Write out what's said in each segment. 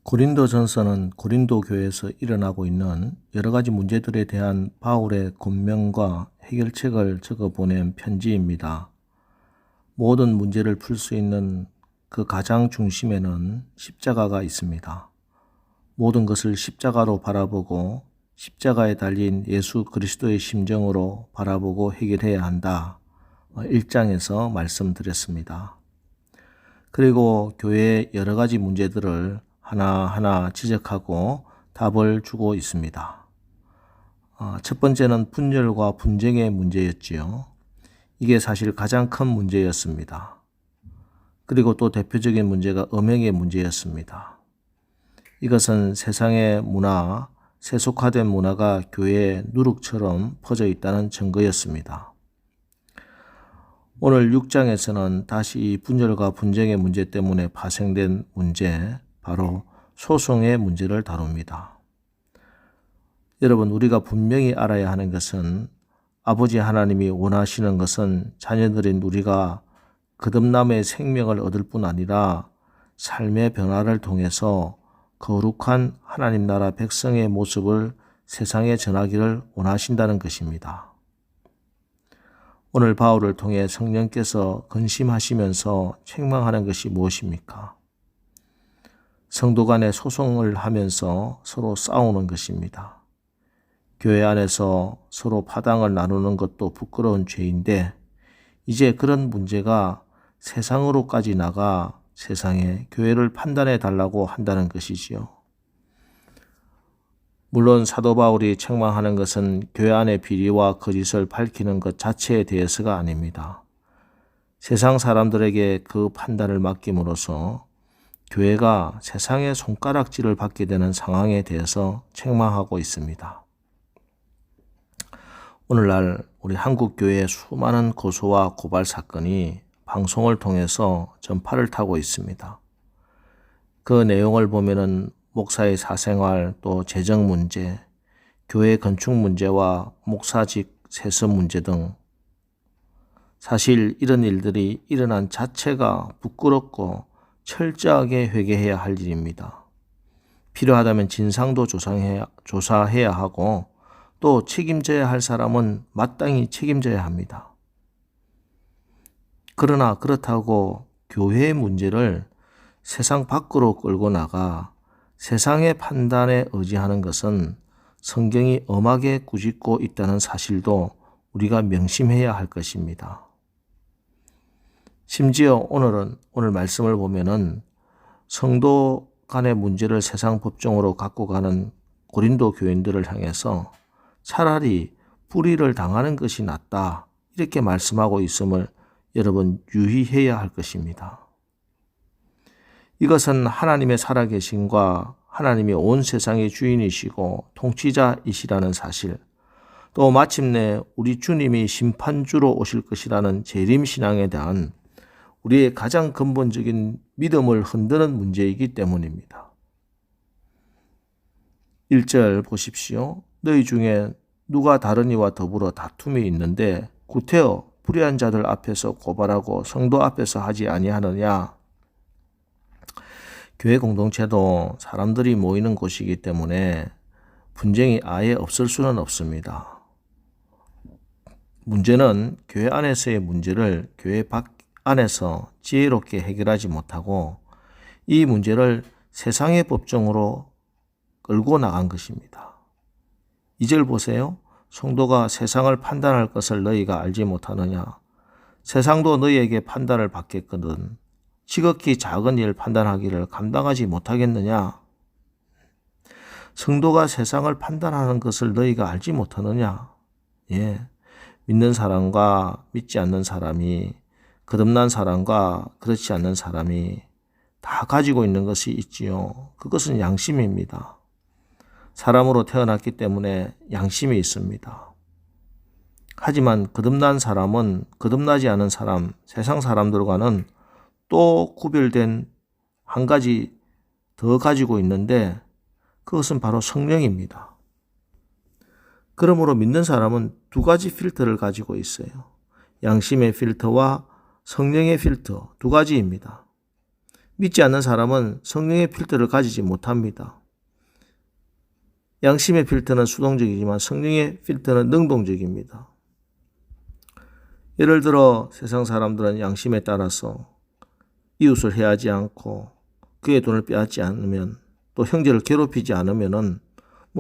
고린도전서는 고린도 교회에서 일어나고 있는 여러 가지 문제들에 대한 바울의 권면과 해결책을 적어보낸 편지입니다. 모든 문제를 풀 수 있는 그 가장 중심에는 십자가가 있습니다. 모든 것을 십자가로 바라보고 십자가에 달린 예수 그리스도의 심정으로 바라보고 해결해야 한다. 1장에서 말씀드렸습니다. 그리고 교회의 여러 가지 문제들을 하나하나 지적하고 답을 주고 있습니다. 첫 번째는 분열과 분쟁의 문제였지요. 이게 사실 가장 큰 문제였습니다. 그리고 또 대표적인 문제가 음행의 문제였습니다. 이것은 세상의 문화, 세속화된 문화가 교회에 누룩처럼 퍼져 있다는 증거였습니다. 오늘 6장에서는 다시 이 분열과 분쟁의 문제 때문에 파생된 문제, 바로 소송의 문제를 다룹니다. 여러분, 우리가 분명히 알아야 하는 것은 아버지 하나님이 원하시는 것은 자녀들인 우리가 거듭남의 생명을 얻을 뿐 아니라 삶의 변화를 통해서 거룩한 하나님 나라 백성의 모습을 세상에 전하기를 원하신다는 것입니다. 오늘 바울을 통해 성령께서 근심하시면서 책망하는 것이 무엇입니까? 성도 간에 소송을 하면서 서로 싸우는 것입니다. 교회 안에서 서로 파당을 나누는 것도 부끄러운 죄인데 이제 그런 문제가 세상으로까지 나가 세상에 교회를 판단해 달라고 한다는 것이지요. 물론 사도 바울이 책망하는 것은 교회 안의 비리와 거짓을 밝히는 것 자체에 대해서가 아닙니다. 세상 사람들에게 그 판단을 맡김으로써 교회가 세상의 손가락질을 받게 되는 상황에 대해서 책망하고 있습니다. 오늘날 우리 한국 교회의 수많은 고소와 고발 사건이 방송을 통해서 전파를 타고 있습니다. 그 내용을 보면은 목사의 사생활, 또 재정 문제, 교회 건축 문제와 목사직 세습 문제 등 사실 이런 일들이 일어난 자체가 부끄럽고 철저하게 회개해야 할 일입니다. 필요하다면 진상도 조사해야 하고 또 책임져야 할 사람은 마땅히 책임져야 합니다. 그러나 그렇다고 교회의 문제를 세상 밖으로 끌고 나가 세상의 판단에 의지하는 것은 성경이 엄하게 꾸짖고 있다는 사실도 우리가 명심해야 할 것입니다. 심지어 오늘 말씀을 보면은 성도 간의 문제를 세상 법정으로 갖고 가는 고린도 교인들을 향해서 차라리 불의를 당하는 것이 낫다, 이렇게 말씀하고 있음을 여러분 유의해야 할 것입니다. 이것은 하나님의 살아계심과 하나님이 온 세상의 주인이시고 통치자이시라는 사실, 또 마침내 우리 주님이 심판주로 오실 것이라는 재림신앙에 대한 우리의 가장 근본적인 믿음을 흔드는 문제이기 때문입니다. 1절 보십시오. 너희 중에 누가 다른 이와 더불어 다툼이 있는데 구태여 불의한 자들 앞에서 고발하고 성도 앞에서 하지 아니하느냐. 교회 공동체도 사람들이 모이는 곳이기 때문에 분쟁이 아예 없을 수는 없습니다. 문제는 교회 안에서의 문제를 교회 밖 안에서 지혜롭게 해결하지 못하고 이 문제를 세상의 법정으로 끌고 나간 것입니다. 2절 보세요. 성도가 세상을 판단할 것을 너희가 알지 못하느냐. 세상도 너희에게 판단을 받겠거든 지극히 작은 일 판단하기를 감당하지 못하겠느냐. 성도가 세상을 판단하는 것을 너희가 알지 못하느냐. 믿는 사람과 믿지 않는 사람이, 거듭난 사람과 그렇지 않는 사람이 다 가지고 있는 것이 있지요. 그것은 양심입니다. 사람으로 태어났기 때문에 양심이 있습니다. 하지만 거듭난 사람은 거듭나지 않은 사람, 세상 사람들과는 또 구별된 한 가지 더 가지고 있는데 그것은 바로 성령입니다. 그러므로 믿는 사람은 두 가지 필터를 가지고 있어요. 양심의 필터와 성령의 필터, 두 가지입니다. 믿지 않는 사람은 성령의 필터를 가지지 못합니다. 양심의 필터는 수동적이지만 성령의 필터는 능동적입니다. 예를 들어 세상 사람들은 양심에 따라서 이웃을 해하지 않고 그의 돈을 빼앗지 않으면, 또 형제를 괴롭히지 않으면은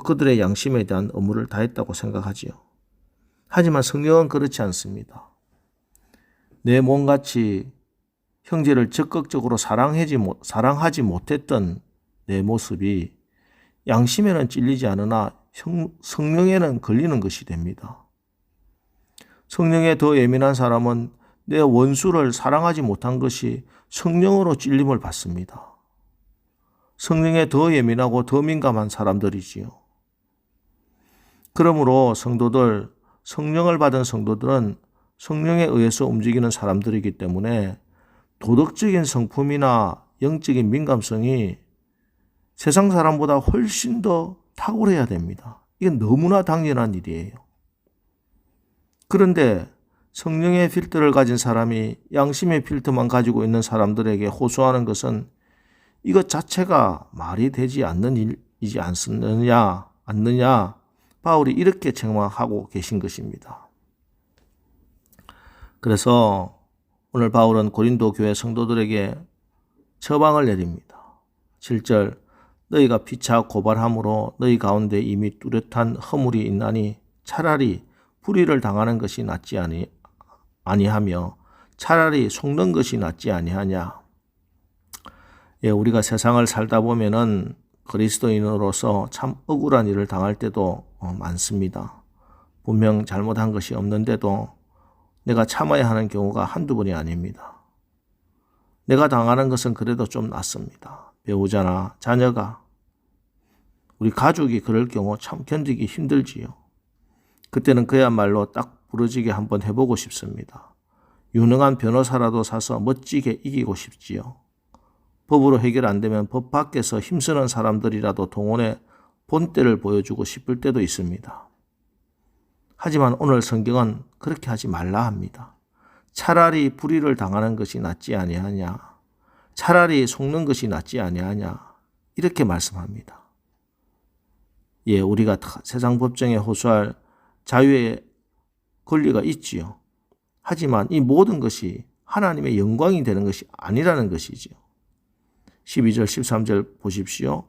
그들의 양심에 대한 의무를 다했다고 생각하지요. 하지만 성령은 그렇지 않습니다. 내 몸같이 형제를 적극적으로 사랑하지 못했던 내 모습이 양심에는 찔리지 않으나 성령에는 걸리는 것이 됩니다. 성령에 더 예민한 사람은 내 원수를 사랑하지 못한 것이 성령으로 찔림을 받습니다. 성령에 더 예민하고 더 민감한 사람들이지요. 그러므로 성령을 받은 성도들은 성령에 의해서 움직이는 사람들이기 때문에 도덕적인 성품이나 영적인 민감성이 세상 사람보다 훨씬 더 탁월해야 됩니다. 이건 너무나 당연한 일이에요. 그런데 성령의 필터를 가진 사람이 양심의 필터만 가지고 있는 사람들에게 호소하는 것은 이것 자체가 말이 되지 않는 일이지 않느냐, 바울이 이렇게 책망하고 계신 것입니다. 그래서 오늘 바울은 고린도 교회 성도들에게 처방을 내립니다. 7절, 너희가 피차 고발함으로 너희 가운데 이미 뚜렷한 허물이 있나니 차라리 불의를 당하는 것이 낫지 아니하며 차라리 속는 것이 낫지 아니하냐. 우리가 세상을 살다 보면은 그리스도인으로서 참 억울한 일을 당할 때도 많습니다. 분명 잘못한 것이 없는데도 내가 참아야 하는 경우가 한두 번이 아닙니다. 내가 당하는 것은 그래도 좀 낫습니다. 배우자나 자녀가, 우리 가족이 그럴 경우 참 견디기 힘들지요. 그때는 그야말로 딱 부러지게 한번 해보고 싶습니다. 유능한 변호사라도 사서 멋지게 이기고 싶지요. 법으로 해결 안 되면 법 밖에서 힘쓰는 사람들이라도 동원해 본때를 보여주고 싶을 때도 있습니다. 하지만 오늘 성경은 그렇게 하지 말라 합니다. 차라리 불의를 당하는 것이 낫지 아니하냐. 차라리 속는 것이 낫지 아니하냐. 이렇게 말씀합니다. 우리가 세상 법정에 호소할 자유의 권리가 있지요. 하지만 이 모든 것이 하나님의 영광이 되는 것이 아니라는 것이지요. 12절 13절 보십시오.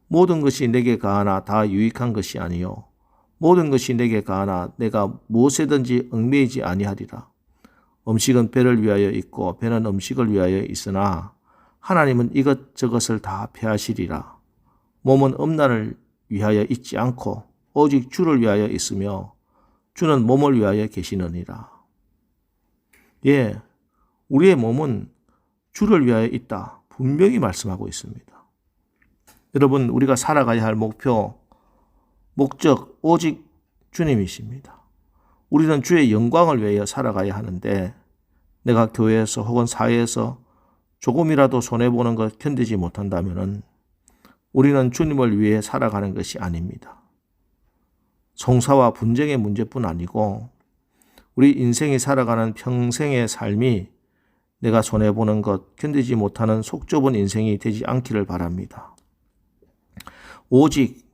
모든 것이 내게 가하나 다 유익한 것이 아니요 모든 것이 내게 가하나 내가 무엇에든지 얽매이지 아니하리라. 음식은 배를 위하여 있고 배는 음식을 위하여 있으나 하나님은 이것저것을 다 폐하시리라. 몸은 음란을 위하여 있지 않고 오직 주를 위하여 있으며 주는 몸을 위하여 계시느니라. 우리의 몸은 주를 위하여 있다. 분명히 말씀하고 있습니다. 여러분, 우리가 살아가야 할 목적, 오직 주님이십니다. 우리는 주의 영광을 위하여 살아가야 하는데 내가 교회에서 혹은 사회에서 조금이라도 손해보는 것 견디지 못한다면 우리는 주님을 위해 살아가는 것이 아닙니다. 송사와 분쟁의 문제뿐 아니고 우리 인생이 살아가는 평생의 삶이 내가 손해보는 것, 견디지 못하는 속 좁은 인생이 되지 않기를 바랍니다. 오직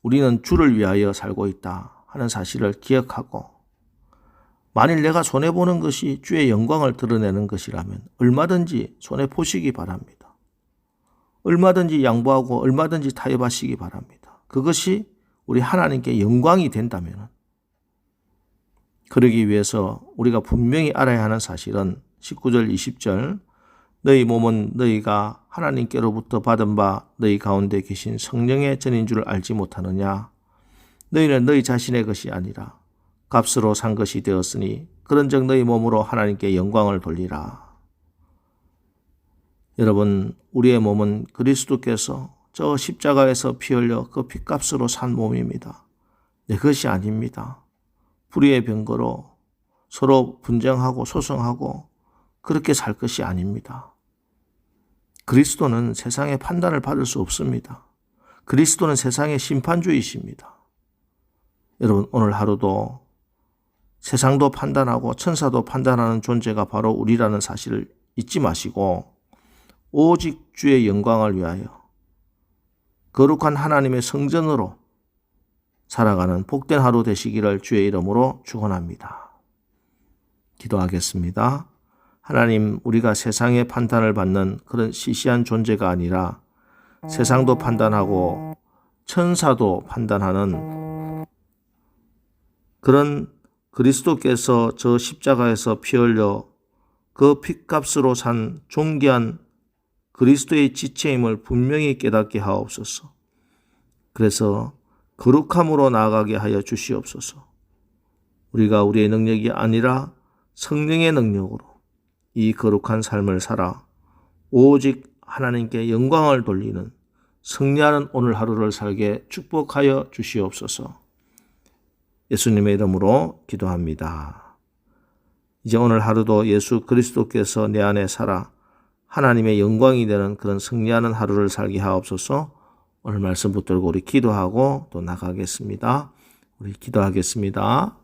우리는 주를 위하여 살고 있다 하는 사실을 기억하고 만일 내가 손해보는 것이 주의 영광을 드러내는 것이라면 얼마든지 손해보시기 바랍니다. 얼마든지 양보하고 얼마든지 타협하시기 바랍니다. 그것이 우리 하나님께 영광이 된다면 그러기 위해서 우리가 분명히 알아야 하는 사실은 19절 20절 너희 몸은 너희가 하나님께로부터 받은 바 너희 가운데 계신 성령의 전인 줄을 알지 못하느냐. 너희는 너희 자신의 것이 아니라 값으로 산 것이 되었으니 그런즉 너희 몸으로 하나님께 영광을 돌리라. 여러분, 우리의 몸은 그리스도께서 저 십자가에서 피 흘려 그 피값으로 산 몸입니다. 그것이 아닙니다. 불의의 병거로 서로 분쟁하고 소송하고 그렇게 살 것이 아닙니다. 그리스도는 세상의 판단을 받을 수 없습니다. 그리스도는 세상의 심판주이십니다. 여러분, 오늘 하루도 세상도 판단하고 천사도 판단하는 존재가 바로 우리라는 사실을 잊지 마시고 오직 주의 영광을 위하여 거룩한 하나님의 성전으로 살아가는 복된 하루 되시기를 주의 이름으로 축원합니다. 기도하겠습니다. 하나님, 우리가 세상의 판단을 받는 그런 시시한 존재가 아니라 세상도 판단하고 천사도 판단하는 그런 그리스도께서 저 십자가에서 피 흘려 그 핏값으로 산 존귀한 그리스도의 지체임을 분명히 깨닫게 하옵소서. 그래서 거룩함으로 나아가게 하여 주시옵소서. 우리가 우리의 능력이 아니라 성령의 능력으로 이 거룩한 삶을 살아 오직 하나님께 영광을 돌리는 승리하는 오늘 하루를 살게 축복하여 주시옵소서. 예수님의 이름으로 기도합니다. 이제 오늘 하루도 예수 그리스도께서 내 안에 살아 하나님의 영광이 되는 그런 승리하는 하루를 살게 하옵소서. 오늘 말씀 붙들고 우리 기도하고 또 나가겠습니다. 우리 기도하겠습니다.